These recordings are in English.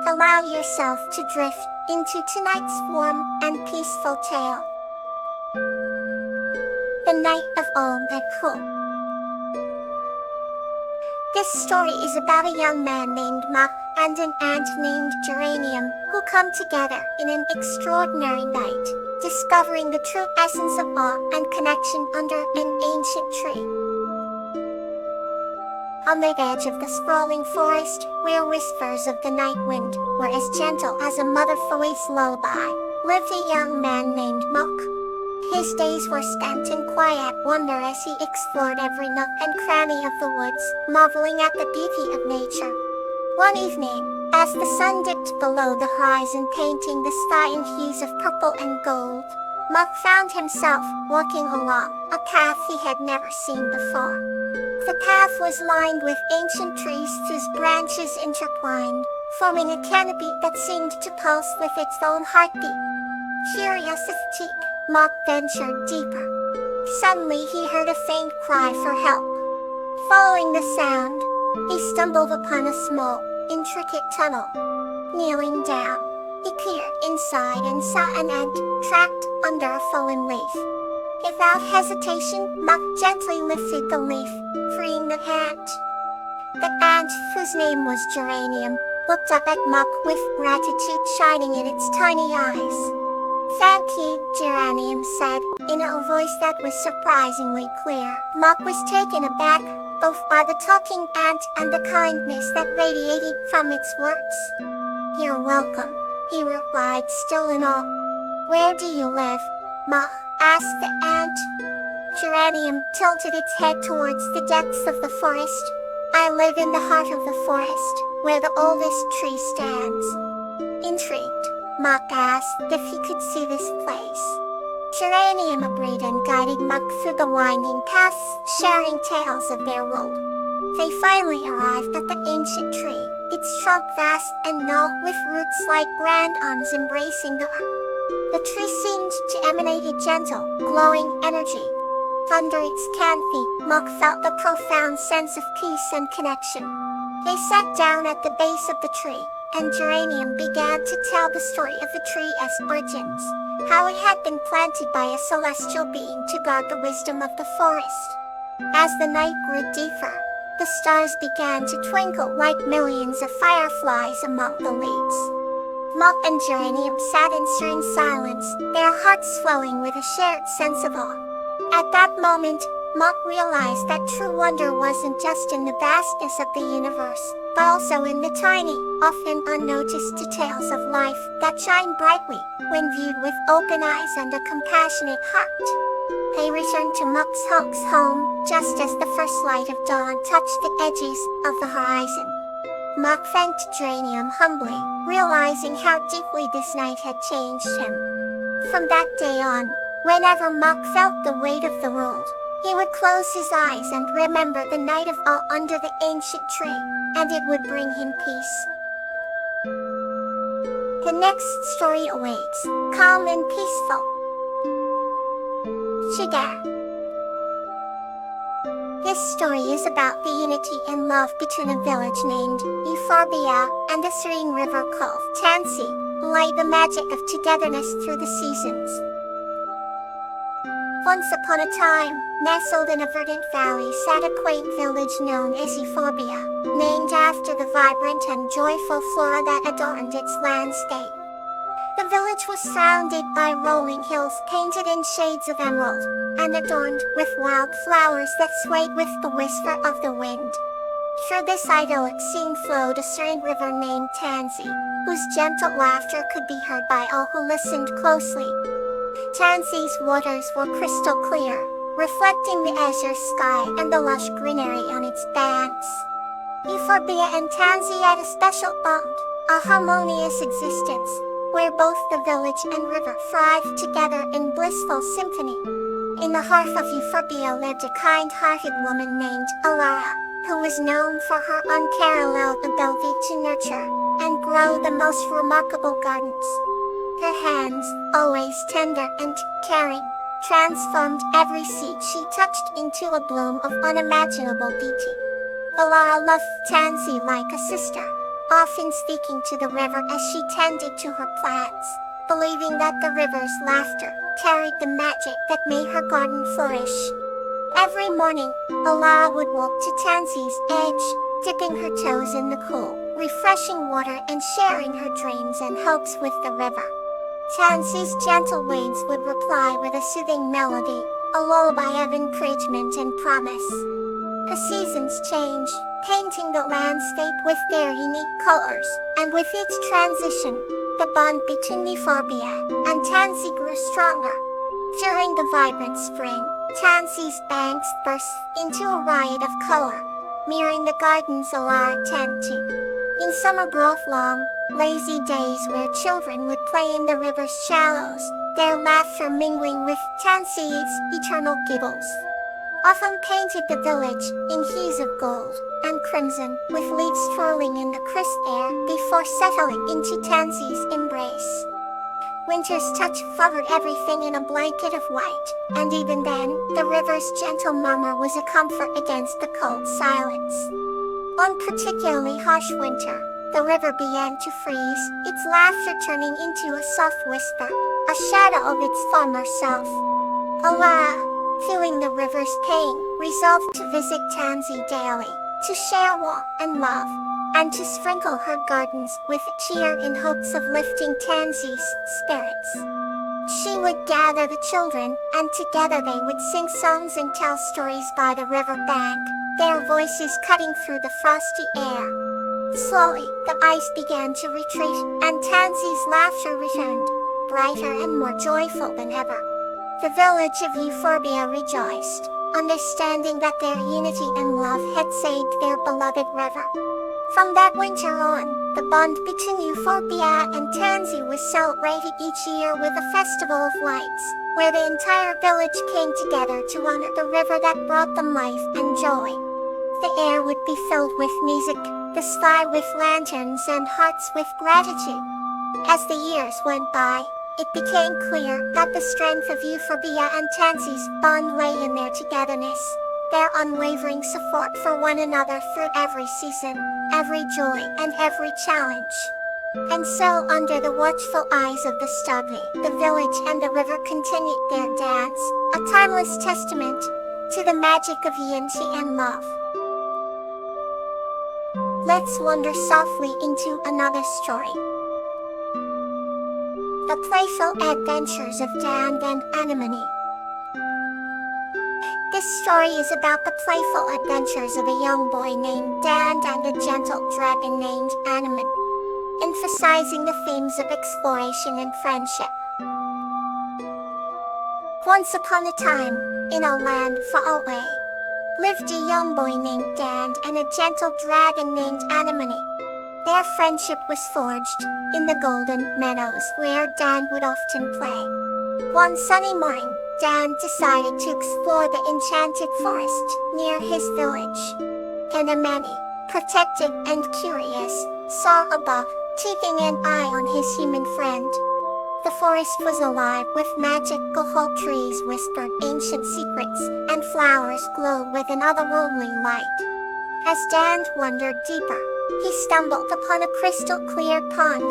Allow yourself to drift into tonight's warm and peaceful tale. The Night of All That Cool. This story is about a young man named Mach and an ant named Geranium who come together in an extraordinary night, discovering the true essence of awe and connection under an ancient tree. On the edge of the sprawling forest, where whispers of the night wind were as gentle as a mother-voice lullaby, lived a young man named Mach. His days were spent in quiet wonder as he explored every nook and cranny of the woods, marveling at the beauty of nature. One evening, as the sun dipped below the horizon painting the sky in hues of purple and gold, Mach found himself walking along a path he had never seen before. The path was lined with ancient trees whose branches intertwined, forming a canopy that seemed to pulse with its own heartbeat. Curious as cheek, Mach ventured deeper. Suddenly he heard a faint cry for help. Following the sound, he stumbled upon a small, intricate tunnel. Kneeling down, he peered inside and saw an ant trapped under a fallen leaf. Without hesitation, Mach gently lifted the leaf, freeing the ant. The ant, whose name was Geranium, looked up at Mach with gratitude shining in its tiny eyes. "Thank you," Geranium said, in a voice that was surprisingly clear. Mach was taken aback, both by the talking ant and the kindness that radiated from its words. "You're welcome," he replied, still in awe. "Where do you live?" Mach asked the ant. Geranium tilted its head towards the depths of the forest. "I live in the heart of the forest, where the oldest tree stands." Intrigued, Mach asked if he could see this place. Geranium agreed and guided Mach through the winding paths, sharing tales of their world. They finally arrived at the ancient tree, its trunk vast and gnarled with roots like grand arms embracing the earth. The tree seemed to emanate a gentle, glowing energy. Under its canopy, Mach felt a profound sense of peace and connection. They sat down at the base of the tree, and Geranium began to tell the story of the tree as origins, how it had been planted by a celestial being to guard the wisdom of the forest. As the night grew deeper, the stars began to twinkle like millions of fireflies among the leaves. Mach and Geranium sat in serene silence, their hearts swelling with a shared sense of awe. At that moment, Mach realized that true wonder wasn't just in the vastness of the universe, but also in the tiny, often unnoticed details of life that shine brightly when viewed with open eyes and a compassionate heart. They returned to Mach's home just as the first light of dawn touched the edges of the horizon. Mach thanked Geranium humbly, realizing how deeply this night had changed him. From that day on, whenever Mach felt the weight of the world, he would close his eyes and remember the night of awe under the ancient tree, and it would bring him peace. The next story awaits, calm and peaceful. Shigar. This story is about the unity and love between a village named Euphorbia and a serene river called Tansy, who light the magic of togetherness through the seasons. Once upon a time, nestled in a verdant valley sat a quaint village known as Euphorbia, named after the vibrant and joyful flora that adorned its landscape. The village was surrounded by rolling hills painted in shades of emerald, and adorned with wild flowers that swayed with the whisper of the wind. Through this idyllic scene flowed a serene river named Tansy, whose gentle laughter could be heard by all who listened closely. Tansy's waters were crystal clear, reflecting the azure sky and the lush greenery on its banks. Euphorbia and Tansy had a special bond, a harmonious existence, where both the village and river thrived together in blissful symphony. In the heart of Euphorbia lived a kind-hearted woman named Alara, who was known for her unparalleled ability to nurture and grow the most remarkable gardens. Her hands, always tender and caring, transformed every seed she touched into a bloom of unimaginable beauty. Alara loved Tansy like a sister, often speaking to the river as she tended to her plants, believing that the river's laughter carried the magic that made her garden flourish. Every morning, Ala would walk to Tansy's edge, dipping her toes in the cool, refreshing water and sharing her dreams and hopes with the river. Tansy's gentle waves would reply with a soothing melody, a lullaby of encouragement and promise. The seasons change, painting the landscape with their unique colors, and with each transition, the bond between Euphorbia and Tansy grew stronger. During the vibrant spring, Tansy's banks burst into a riot of color, mirroring the gardens Alara tended to. In summer brought long, lazy days where children would play in the river's shallows, their laughter mingling with Tansy's eternal giggle. Often painted the village in hues of gold and crimson, with leaves swirling in the crisp air before settling into Tansy's embrace. Winter's touch covered everything in a blanket of white, and even then, the river's gentle murmur was a comfort against the cold silence. On particularly harsh winter, the river began to freeze, its laughter turning into a soft whisper, a shadow of its former self. Alara, feeling the river's pain, resolved to visit Tansy daily, to share warmth and love, and to sprinkle her gardens with cheer in hopes of lifting Tansy's spirits. She would gather the children, and together they would sing songs and tell stories by the river bank, their voices cutting through the frosty air. Slowly, the ice began to retreat, and Tansy's laughter returned, brighter and more joyful than ever. The village of Euphorbia rejoiced, understanding that their unity and love had saved their beloved river. From that winter on, the bond between Euphorbia and Tansy was celebrated each year with a festival of lights, where the entire village came together to honor the river that brought them life and joy. The air would be filled with music, the sky with lanterns and hearts with gratitude. As the years went by, it became clear that the strength of Euphorbia and Tansy's bond lay in their togetherness, their unwavering support for one another through every season, every joy and every challenge. And so, under the watchful eyes of the Stubby, the village and the river continued their dance, a timeless testament to the magic of unity and love. Let's wander softly into another story. The Playful Adventures of Dan and Anemone. This story is about the playful adventures of a young boy named Dan and a gentle dragon named Anemone, emphasizing the themes of exploration and friendship. Once upon a time, in a land far away, lived a young boy named Dan and a gentle dragon named Anemone. Their friendship was forged in the golden meadows where Dan would often play. One sunny morning, Dan decided to explore the enchanted forest near his village. Anemone, protective and curious, saw above, keeping an eye on his human friend. The forest was alive with magical whole trees whispered ancient secrets, and flowers glowed with an otherworldly light. As Dan wandered deeper, he stumbled upon a crystal-clear pond,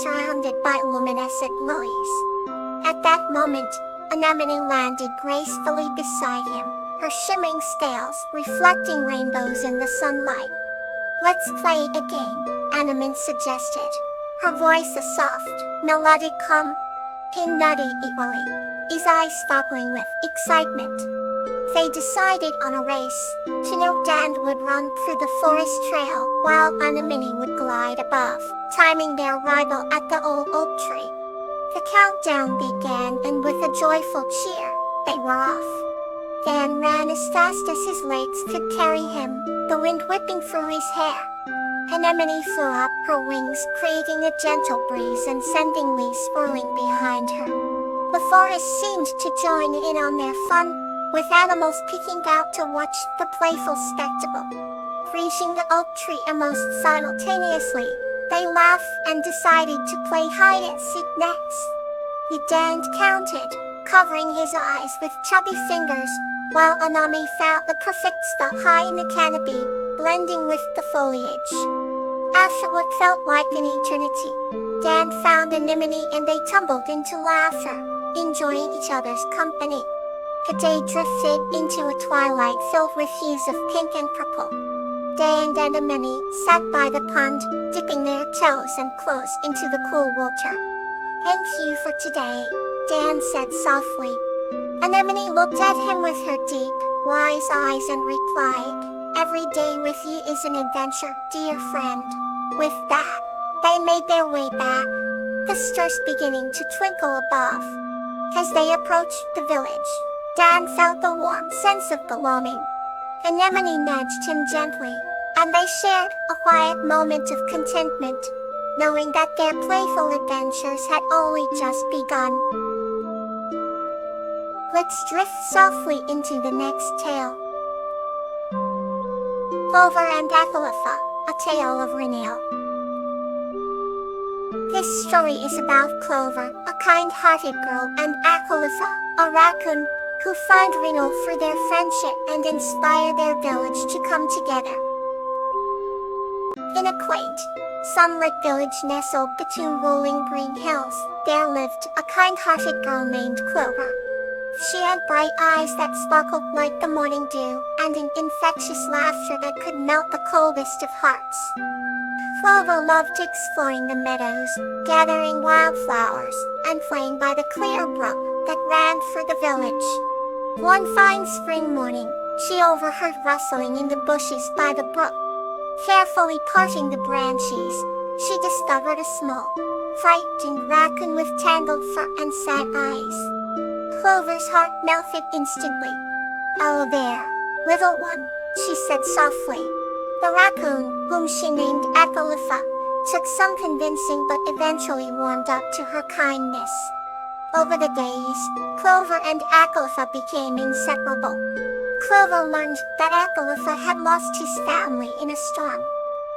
surrounded by luminescent lilies. At that moment, Anemone landed gracefully beside him, her shimmering scales reflecting rainbows in the sunlight. "Let's play a game," Anemone suggested, her voice a soft, melodic hum. He nodded eagerly, his eyes sparkling with excitement. They decided on a race. To know Dan would run through the forest trail, while Anemone would glide above, timing their arrival at the old oak tree. The countdown began, and with a joyful cheer, they were off. Dan ran as fast as his legs could carry him, the wind whipping through his hair. Anemone flew up her wings, creating a gentle breeze and sending leaves swirling behind her. The forest seemed to join in on their fun, with animals peeking out to watch the playful spectacle. Reaching the oak tree almost simultaneously, they laughed and decided to play hide-and-seek next. Dan counted, covering his eyes with chubby fingers, while Anemone found the perfect spot high in the canopy, blending with the foliage. After what felt like an eternity, Dan found Anemone and they tumbled into laughter, enjoying each other's company. The day drifted into a twilight filled with hues of pink and purple. Dan and Anemone sat by the pond, dipping their toes and claws into the cool water. "Thank you for today," Dan said softly. Anemone looked at him with her deep, wise eyes and replied, "Every day with you is an adventure, dear friend." With that, they made their way back, the stars beginning to twinkle above. As they approached the village, Dan felt the warm sense of belonging. Anemone nudged him gently, and they shared a quiet moment of contentment, knowing that their playful adventures had only just begun. Let's drift softly into the next tale. Clover and Acalypha, a tale of renewal. This story is about Clover, a kind-hearted girl, and Acalypha, a raccoon, who find renewal for their friendship and inspire their village to come together. In a quaint, sunlit village nestled between rolling green hills, there lived a kind-hearted girl named Clover. She had bright eyes that sparkled like the morning dew, and an infectious laughter that could melt the coldest of hearts. Clover loved exploring the meadows, gathering wildflowers, and playing by the clear brook that ran through the village. One fine spring morning, she overheard rustling in the bushes by the brook. Carefully parting the branches, she discovered a small, frightened raccoon with tangled fur and sad eyes. Clover's heart melted instantly. "Oh there, little one," she said softly. The raccoon, whom she named Acalypha, took some convincing but eventually warmed up to her kindness. Over the days, Clover and Acalypha became inseparable. Clover learned that Acalypha had lost his family in a storm.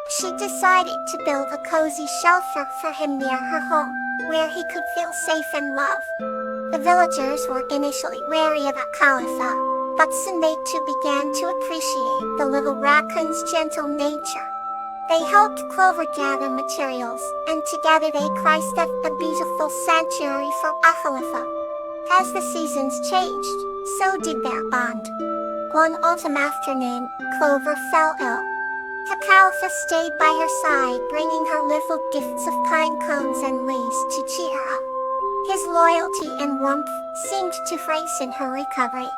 She decided to build a cozy shelter for him near her home, where he could feel safe and loved. The villagers were initially wary of Acalypha, but soon they too began to appreciate the little raccoon's gentle nature. They helped Clover gather materials, and together they created a beautiful sanctuary for Acalypha. As the seasons changed, so did their bond. One autumn afternoon, Clover fell ill. Acalypha stayed by her side, bringing her little gifts of pine cones and leaves to cheer her up. His loyalty and warmth seemed to hasten her recovery.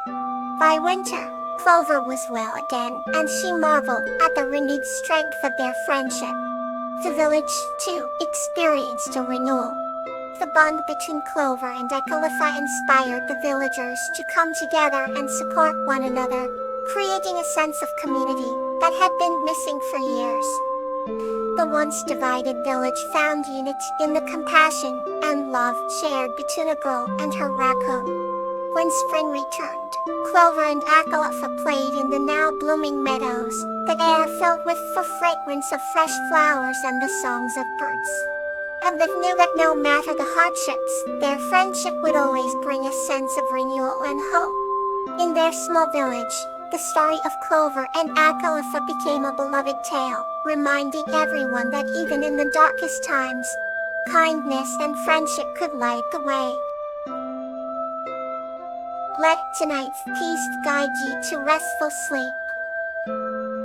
By winter, Clover was well again, and she marveled at the renewed strength of their friendship. The village, too, experienced a renewal. The bond between Clover and Acalypha inspired the villagers to come together and support one another, creating a sense of community that had been missing for years. The once divided village found unity in the compassion and love shared between a girl and her raccoon. When spring returned, Clover and Acalypha played in the now blooming meadows, the air filled with the fragrance of fresh flowers and the songs of birds. And they knew that no matter the hardships, their friendship would always bring a sense of renewal and hope. In their small village, the story of Clover and Acalypha became a beloved tale, reminding everyone that even in the darkest times, kindness and friendship could light the way. Let tonight's peace guide you to restful sleep.